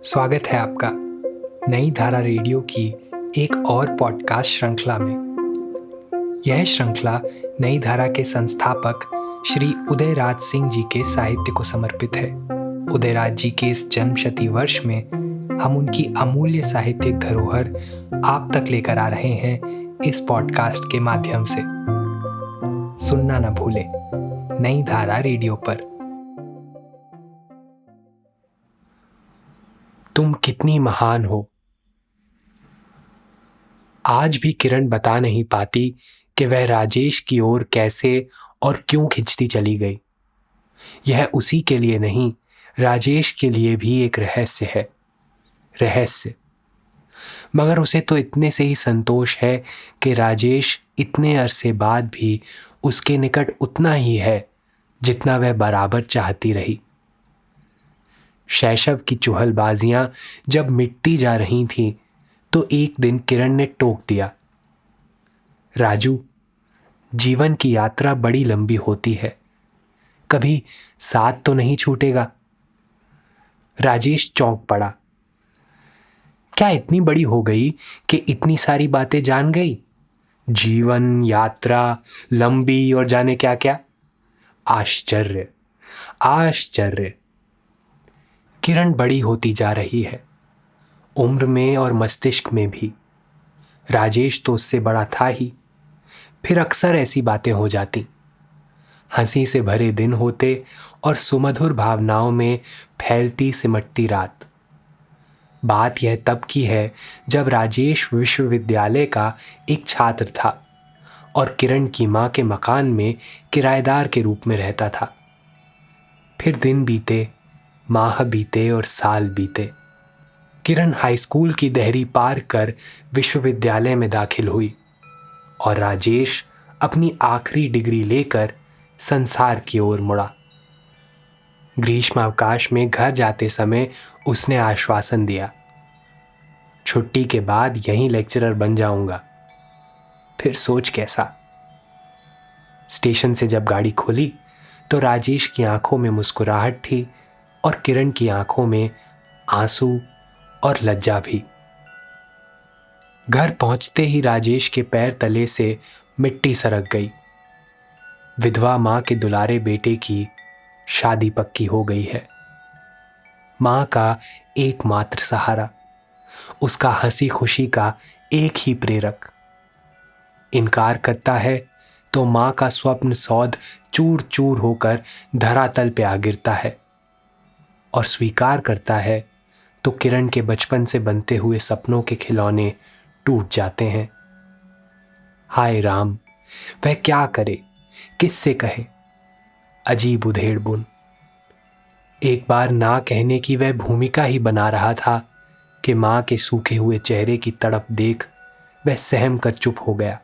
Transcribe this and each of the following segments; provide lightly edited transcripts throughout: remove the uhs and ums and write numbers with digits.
स्वागत है आपका नई धारा रेडियो की एक और पॉडकास्ट श्रृंखला में। यह श्रृंखला नई धारा के संस्थापक श्री उदयराज सिंह जी के साहित्य को समर्पित है। उदयराज जी के इस जन्मशती वर्ष में हम उनकी अमूल्य साहित्यिक धरोहर आप तक लेकर आ रहे हैं इस पॉडकास्ट के माध्यम से। सुनना न भूलें नई धारा रेडियो पर। तुम कितनी महान हो। आज भी किरण बता नहीं पाती कि वह राजेश की ओर कैसे और क्यों खिंचती चली गई। यह उसी के लिए नहीं, राजेश के लिए भी एक रहस्य है। रहस्य, मगर उसे तो इतने से ही संतोष है कि राजेश इतने अरसे बाद भी उसके निकट उतना ही है जितना वह बराबर चाहती रही। शैशव की चुहलबाजियां जब मिटती जा रही थीं, तो एक दिन किरण ने टोक दिया, राजू, जीवन की यात्रा बड़ी लंबी होती है, कभी साथ तो नहीं छूटेगा। राजेश चौंक पड़ा। क्या इतनी बड़ी हो गई कि इतनी सारी बातें जान गई? जीवन, यात्रा, लंबी और जाने क्या क्या। आश्चर्य, आश्चर्य। किरण बड़ी होती जा रही है, उम्र में और मस्तिष्क में भी। राजेश तो उससे बड़ा था ही। फिर अक्सर ऐसी बातें हो जाती। हंसी से भरे दिन होते और सुमधुर भावनाओं में फैलती सिमटती रात। बात यह तब की है जब राजेश विश्वविद्यालय का एक छात्र था और किरण की मां के मकान में किराएदार के रूप में रहता था। फिर दिन बीते, माह बीते और साल बीते। किरण हाई स्कूल की दहरी पार कर विश्वविद्यालय में दाखिल हुई और राजेश अपनी आखिरी डिग्री लेकर संसार की ओर मुड़ा। ग्रीष्मावकाश में घर जाते समय उसने आश्वासन दिया, छुट्टी के बाद यहीं लेक्चरर बन जाऊंगा। फिर सोच कैसा। स्टेशन से जब गाड़ी खुली तो राजेश की आंखों में मुस्कुराहट थी और किरण की आंखों में आंसू और लज्जा भी। घर पहुंचते ही राजेश के पैर तले से मिट्टी सरक गई। विधवा मां के दुलारे बेटे की शादी पक्की हो गई है। मां का एकमात्र सहारा, उसका हंसी खुशी का एक ही प्रेरक। इनकार करता है तो मां का स्वप्न सौध चूर चूर होकर धरातल पे आ गिरता है, और स्वीकार करता है तो किरण के बचपन से बनते हुए सपनों के खिलौने टूट जाते हैं। हाय राम, वह क्या करे, किससे कहे। अजीब उधेड़बुन। एक बार ना कहने की वह भूमिका ही बना रहा था कि मां के सूखे हुए चेहरे की तड़प देख वह सहम कर चुप हो गया।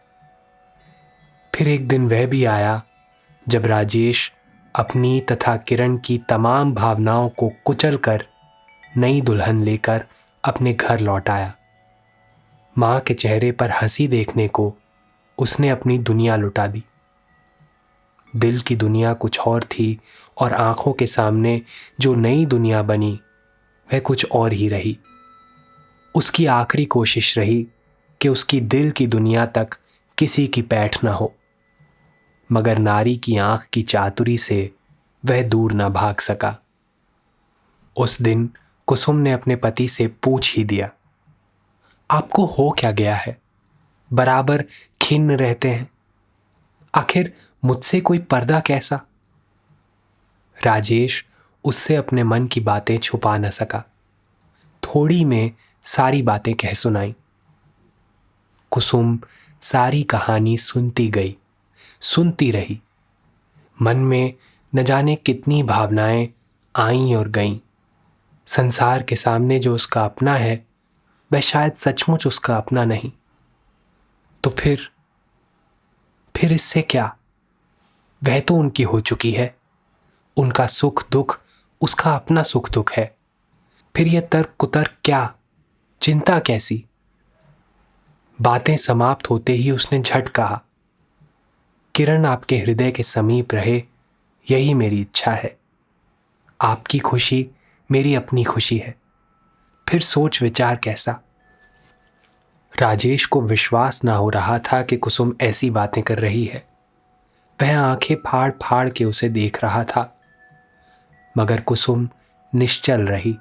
फिर एक दिन वह भी आया जब राजेश अपनी तथा किरण की तमाम भावनाओं को कुचल कर नई दुल्हन लेकर अपने घर लौट आया। मां के चेहरे पर हंसी देखने को उसने अपनी दुनिया लुटा दी। दिल की दुनिया कुछ और थी और आंखों के सामने जो नई दुनिया बनी वह कुछ और ही रही। उसकी आखिरी कोशिश रही कि उसकी दिल की दुनिया तक किसी की पैठ ना हो, मगर नारी की आंख की चातुरी से वह दूर ना भाग सका। उस दिन कुसुम ने अपने पति से पूछ ही दिया, आपको हो क्या गया है? बराबर खिन्न रहते हैं। आखिर मुझसे कोई पर्दा कैसा? राजेश उससे अपने मन की बातें छुपा न सका। थोड़ी में सारी बातें कह सुनाई। कुसुम सारी कहानी सुनती गई, सुनती रही। मन में न जाने कितनी भावनाएं आईं और गईं। संसार के सामने जो उसका अपना है वह शायद सचमुच उसका अपना नहीं। तो फिर इससे क्या? वह तो उनकी हो चुकी है। उनका सुख दुख उसका अपना सुख दुख है। फिर यह तर्क कुतर्क क्या? चिंता कैसी? बातें समाप्त होते ही उसने झट कहा, किरण आपके हृदय के समीप रहे, यही मेरी इच्छा है। आपकी खुशी मेरी अपनी खुशी है। फिर सोच विचार कैसा। राजेश को विश्वास ना हो रहा था कि कुसुम ऐसी बातें कर रही है। वह आंखें फाड़ फाड़ के उसे देख रहा था, मगर कुसुम निश्चल रही।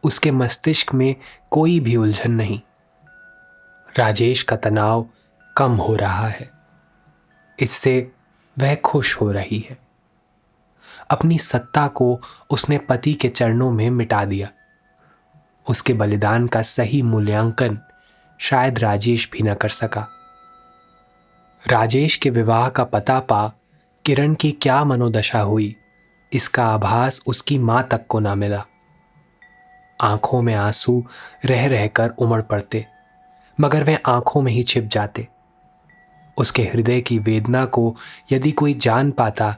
उसके मस्तिष्क में कोई भी उलझन नहीं। राजेश का तनाव कम हो रहा है, इससे वह खुश हो रही है। अपनी सत्ता को उसने पति के चरणों में मिटा दिया। उसके बलिदान का सही मूल्यांकन शायद राजेश भी न कर सका। राजेश के विवाह का पता पा किरण की क्या मनोदशा हुई, इसका आभास उसकी मां तक को ना मिला। आंखों में आंसू रह रहकर उमड़ पड़ते, मगर वे आंखों में ही छिप जाते। उसके हृदय की वेदना को यदि कोई जान पाता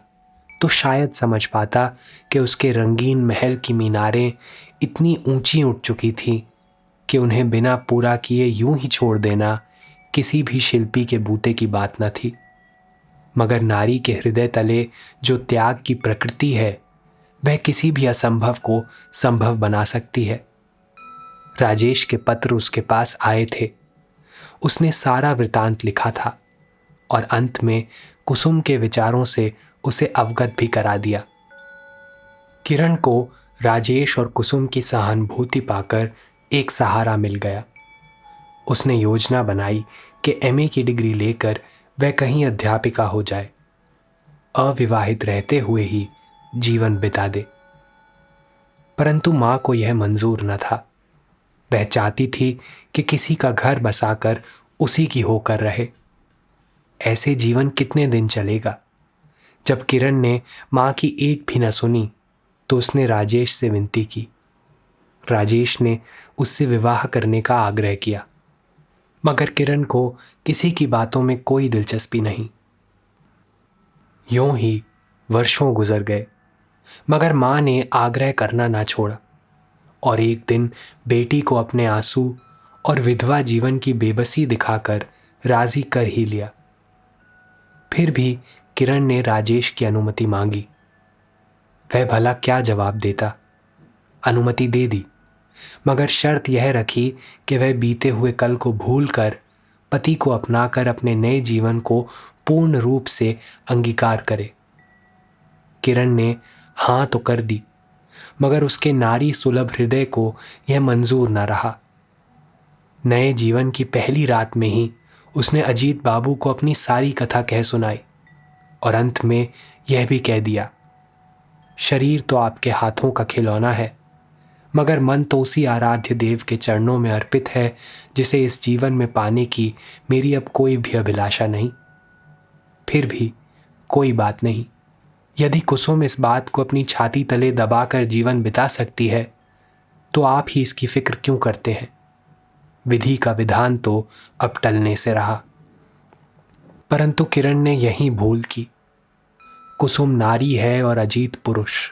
तो शायद समझ पाता कि उसके रंगीन महल की मीनारें इतनी ऊंची उठ चुकी थीं कि उन्हें बिना पूरा किए यूं ही छोड़ देना किसी भी शिल्पी के बूते की बात न थी। मगर नारी के हृदय तले जो त्याग की प्रकृति है, वह किसी भी असंभव को संभव बना सकती है। राजेश के पत्र उसके पास आए थे। उसने सारा वृतांत लिखा था और अंत में कुसुम के विचारों से उसे अवगत भी करा दिया। किरण को राजेश और कुसुम की सहानुभूति पाकर एक सहारा मिल गया। उसने योजना बनाई कि एमए की डिग्री लेकर वह कहीं अध्यापिका हो जाए, अविवाहित रहते हुए ही जीवन बिता दे। परंतु मां को यह मंजूर न था। वह चाहती थी कि किसी का घर बसाकर उसी की होकर रहे। ऐसे जीवन कितने दिन चलेगा। जब किरण ने मां की एक भी न सुनी तो उसने राजेश से विनती की। राजेश ने उससे विवाह करने का आग्रह किया, मगर किरण को किसी की बातों में कोई दिलचस्पी नहीं। यूं ही वर्षों गुजर गए, मगर मां ने आग्रह करना ना छोड़ा और एक दिन बेटी को अपने आंसू और विधवा जीवन की बेबसी दिखाकर राजी कर ही लिया। फिर भी किरण ने राजेश की अनुमति मांगी। वह भला क्या जवाब देता। अनुमति दे दी, मगर शर्त यह रखी कि वह बीते हुए कल को भूलकर पति को अपनाकर अपने नए जीवन को पूर्ण रूप से अंगीकार करे। किरण ने हां तो कर दी, मगर उसके नारी सुलभ हृदय को यह मंजूर न रहा। नए जीवन की पहली रात में ही उसने अजीत बाबू को अपनी सारी कथा कह सुनाई और अंत में यह भी कह दिया, शरीर तो आपके हाथों का खिलौना है, मगर मन तो उसी आराध्य देव के चरणों में अर्पित है जिसे इस जीवन में पाने की मेरी अब कोई भी अभिलाषा नहीं। फिर भी कोई बात नहीं। यदि कुसुम इस बात को अपनी छाती तले दबाकर जीवन बिता सकती है तो आप ही इसकी फिक्र क्यों करते हैं। विधि का विधान तो अब टलने से रहा। परंतु किरण ने यही भूल की। कुसुम नारी है और अजीत पुरुष।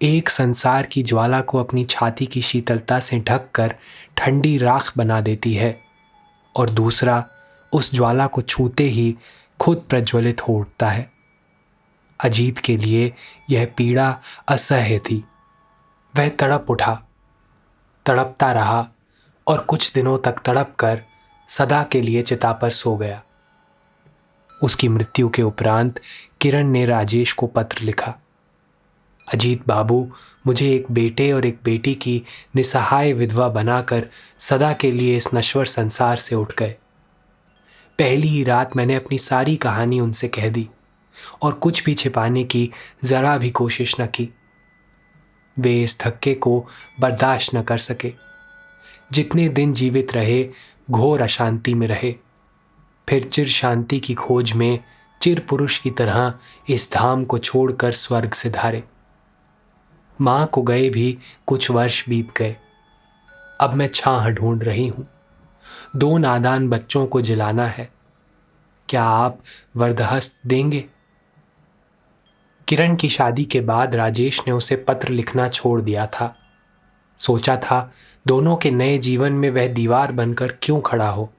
एक संसार की ज्वाला को अपनी छाती की शीतलता से ढककर ठंडी राख बना देती है और दूसरा उस ज्वाला को छूते ही खुद प्रज्वलित हो उठता है। अजीत के लिए यह पीड़ा असह्य थी। वह तड़प उठा, तड़पता रहा और कुछ दिनों तक तड़प कर सदा के लिए चिता पर सो गया। उसकी मृत्यु के उपरांत किरण ने राजेश को पत्र लिखा, अजीत बाबू, मुझे एक बेटे और एक बेटी की निसहाय विधवा बनाकर सदा के लिए इस नश्वर संसार से उठ गए। पहली ही रात मैंने अपनी सारी कहानी उनसे कह दी और कुछ भी छिपाने की जरा भी कोशिश न की। वे इस धक्के को बर्दाश्त न कर सके। जितने दिन जीवित रहे घोर अशांति में रहे, फिर चिर शांति की खोज में चिर पुरुष की तरह इस धाम को छोड़कर स्वर्ग से धारे। मां को गए भी कुछ वर्ष बीत गए। अब मैं छाह ढूंढ रही हूं। 2 नादान बच्चों को जिलाना है। क्या आप वरदहस्त देंगे। किरण की शादी के बाद राजेश ने उसे पत्र लिखना छोड़ दिया था। सोचा था दोनों के नए जीवन में वह दीवार बनकर क्यों खड़ा हो,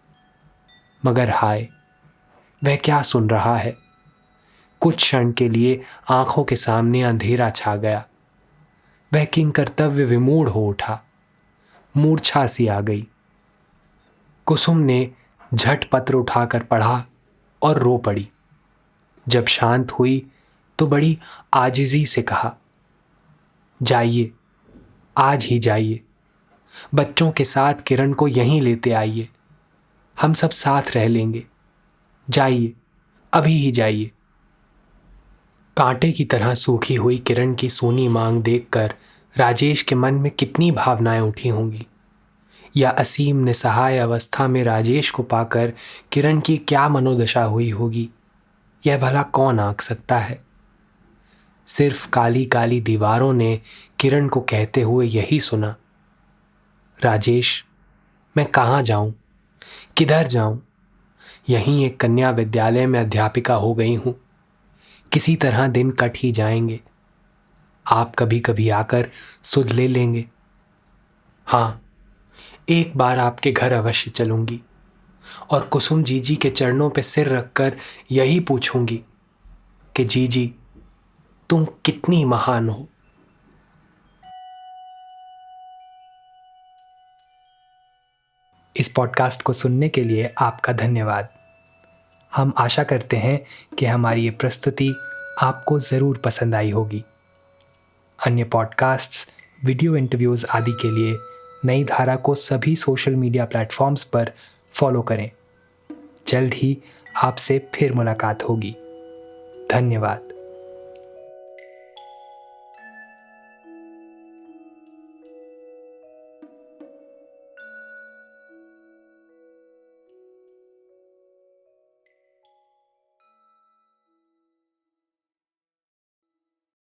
मगर हाय, वह क्या सुन रहा है। कुछ क्षण के लिए आंखों के सामने अंधेरा छा गया। वह किंकर्तव्य विमूढ़ हो उठा। मूर्छा सी आ गई। कुसुम ने झट पत्र उठाकर पढ़ा और रो पड़ी। जब शांत हुई तो बड़ी आजिज़ी से कहा, जाइए, आज ही जाइए, बच्चों के साथ किरण को यहीं लेते आइए, हम सब साथ रह लेंगे। जाइए, अभी ही जाइए। कांटे की तरह सूखी हुई किरण की सूनी मांग देखकर राजेश के मन में कितनी भावनाएं उठी होंगी, या असीम निसहाय अवस्था में राजेश को पाकर किरण की क्या मनोदशा हुई होगी, यह भला कौन आंक सकता है। सिर्फ काली काली दीवारों ने किरण को कहते हुए यही सुना, राजेश, मैं कहाँ जाऊं, किधर जाऊं? यहीं एक कन्या विद्यालय में अध्यापिका हो गई हूं। किसी तरह दिन कट ही जाएंगे। आप कभी कभी आकर सुध ले लेंगे। हाँ, एक बार आपके घर अवश्य चलूंगी और कुसुम जीजी के चरणों पे सिर रखकर यही पूछूंगी कि जीजी, तुम कितनी महान हो। इस पॉडकास्ट को सुनने के लिए आपका धन्यवाद। हम आशा करते हैं कि हमारी ये प्रस्तुति आपको ज़रूर पसंद आई होगी। अन्य पॉडकास्ट्स, वीडियो इंटरव्यूज़ आदि के लिए नई धारा को सभी सोशल मीडिया प्लेटफॉर्म्स पर फॉलो करें। जल्द ही आपसे फिर मुलाकात होगी। धन्यवाद।